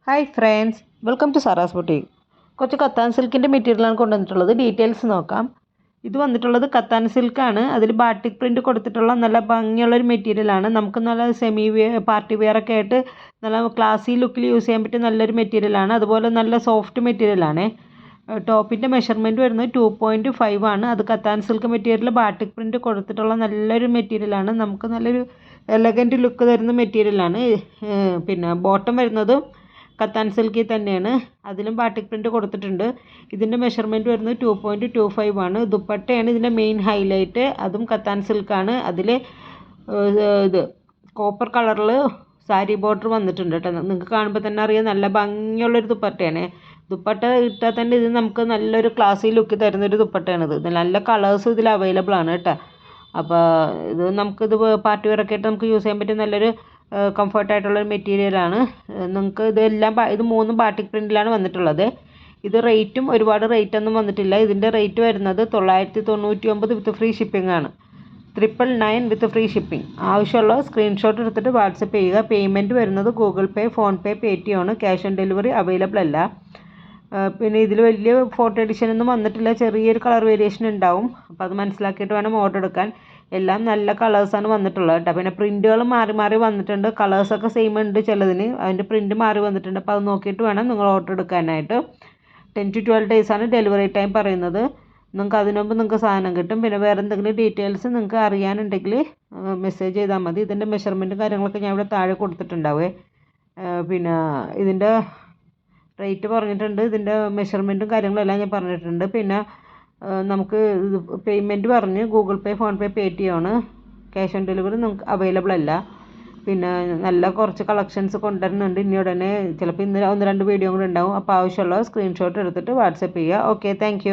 Hi friends, welcome to Sara's boutique. കുറച്ച് കത്താൻ സിൽക്കിൻ്റെ മെറ്റീരിയലാണ് കൊണ്ടുവന്നിട്ടുള്ളത്. ഡീറ്റെയിൽസ് നോക്കാം. ഇത് വന്നിട്ടുള്ളത് കത്താൻ സിൽക്കാണ്. അതിൽ ബാട്ടിക് പ്രിൻറ്റ് കൊടുത്തിട്ടുള്ള നല്ല ഭംഗിയുള്ളൊരു മെറ്റീരിയലാണ്. നമുക്ക് നല്ല സെമി പാർട്ടി വെയർ ഒക്കെ ആയിട്ട് നല്ല ക്ലാസി ലുക്കിൽ യൂസ് ചെയ്യാൻ പറ്റിയ നല്ലൊരു മെറ്റീരിയലാണ്. അതുപോലെ നല്ല സോഫ്റ്റ് മെറ്റീരിയലാണ്. ടോപ്പിൻ്റെ മെഷർമെൻറ്റ് വരുന്നത് 2.5 ആണ്. അത് കത്താൻ സിൽക്ക് മെറ്റീരിയൽ ബാട്ടിക് പ്രിൻറ്റ് കൊടുത്തിട്ടുള്ള നല്ലൊരു മെറ്റീരിയലാണ്. നമുക്ക് നല്ലൊരു എലഗൻറ്റ് ലുക്ക് തരുന്ന മെറ്റീരിയലാണ്. പിന്നെ ബോട്ടം വരുന്നത് കത്താൻ സിൽക്കിൽ തന്നെയാണ്. അതിലും ബാട്ടിക് പ്രിൻറ്റ് കൊടുത്തിട്ടുണ്ട്. ഇതിൻ്റെ മെഷർമെൻറ്റ് വരുന്നത് 2.25 ആണ്. ദുപ്പട്ടയാണ് ഇതിൻ്റെ മെയിൻ ഹൈലൈറ്റ്. അതും കത്താൻ സിൽക്കാണ്. അതിൽ ഇത് കോപ്പർ കളറിൽ സാരി ബോർഡർ വന്നിട്ടുണ്ട് കേട്ടോ. നിങ്ങൾക്ക് കാണുമ്പോൾ തന്നെ അറിയാം നല്ല ഭംഗിയുള്ളൊരു ദുപ്പട്ടയാണ്. ദുപ്പട്ട ഇട്ടാൽ തന്നെ ഇത് നമുക്ക് നല്ലൊരു ക്ലാസി ലുക്ക് തരുന്നൊരു ദുപ്പട്ടയാണിത്. നല്ല കളേഴ്സ് ഇതിൽ അവൈലബിൾ ആണ് കേട്ടോ. അപ്പോൾ ഇത് നമുക്കിത് പാർട്ടി വെയർ ഒക്കെ ആയിട്ട് നമുക്ക് യൂസ് ചെയ്യാൻ പറ്റിയ നല്ലൊരു കംഫർട്ടായിട്ടുള്ളൊരു മെറ്റീരിയലാണ്. നിങ്ങൾക്ക് ഇത് മൂന്നും ബാട്ടിക് പ്രിൻറ്റിലാണ് വന്നിട്ടുള്ളത്. ഇത് റേറ്റും ഒരുപാട് റേറ്റൊന്നും വന്നിട്ടില്ല. ഇതിൻ്റെ റേറ്റ് വരുന്നത് 999 വിത്ത് ഫ്രീ ഷിപ്പിംഗ് ആണ്. 999 വിത്ത് ഫ്രീ ഷിപ്പിംഗ്. ആവശ്യമുള്ള സ്ക്രീൻഷോട്ട് എടുത്തിട്ട് വാട്സപ്പ് ചെയ്യുക. പേയ്മെൻറ്റ് വരുന്നത് ഗൂഗിൾ പേ, ഫോൺപേ, പേടിഎം ആണ്. ക്യാഷ് ഓൺ ഡെലിവറി അവൈലബിൾ അല്ല. പിന്നെ ഇതിൽ വലിയ ഫോട്ടോ എഡിഷൻ ഒന്നും വന്നിട്ടില്ല. ചെറിയൊരു കളർ വേരിയേഷൻ ഉണ്ടാവും. അപ്പോൾ അത് മനസ്സിലാക്കിയിട്ട് വേണം ഓർഡർ എടുക്കാൻ. എല്ലാം നല്ല കളേഴ്സാണ് വന്നിട്ടുള്ളത് കേട്ടോ. പിന്നെ പ്രിൻറ്റുകൾ മാറി മാറി വന്നിട്ടുണ്ട്. കളേഴ്സൊക്കെ സെയിം ഉണ്ട് ചിലതിന്. അതിൻ്റെ പ്രിൻറ്റ് മാറി വന്നിട്ടുണ്ട്. അപ്പോൾ അത് നോക്കിയിട്ട് വേണം നിങ്ങൾ ഓർഡർ എടുക്കാനായിട്ട്. 10 to 12 days ആണ് ഡെലിവറി ടൈം പറയുന്നത്. നിങ്ങൾക്ക് അതിനു മുമ്പ് നിങ്ങൾക്ക് സാധനം കിട്ടും. പിന്നെ വേറെ എന്തെങ്കിലും ഡീറ്റെയിൽസ് നിങ്ങൾക്ക് അറിയാനുണ്ടെങ്കിൽ മെസ്സേജ് ചെയ്താൽ മതി. ഇതിൻ്റെ മെഷർമെൻറ്റും കാര്യങ്ങളൊക്കെ ഞാൻ ഇവിടെ താഴെ കൊടുത്തിട്ടുണ്ടാവേ. പിന്നെ ഇതിൻ്റെ റേറ്റ് പറഞ്ഞിട്ടുണ്ട്. ഇതിൻ്റെ മെഷർമെൻറ്റും കാര്യങ്ങളെല്ലാം ഞാൻ പറഞ്ഞിട്ടുണ്ട്. പിന്നെ നമുക്ക് പേയ്മെൻറ്റ് പറഞ്ഞ് ഗൂഗിൾ പേ, ഫോൺപേ, പേടിഎം ആണ്. ക്യാഷ് ഓൺ ഡെലിവറി നമുക്ക് അവൈലബിൾ അല്ല. പിന്നെ നല്ല കുറച്ച് കളക്ഷൻസ് കൊണ്ടുവരുന്നുണ്ട്. ഇനി ഉടനെ ചിലപ്പോൾ ഇന്ന് 1-2 വീഡിയോ കൂടെ ഉണ്ടാവും. അപ്പോൾ ആവശ്യമുള്ള സ്ക്രീൻഷോട്ട് എടുത്തിട്ട് വാട്സപ്പ് ചെയ്യുക. Okay, thank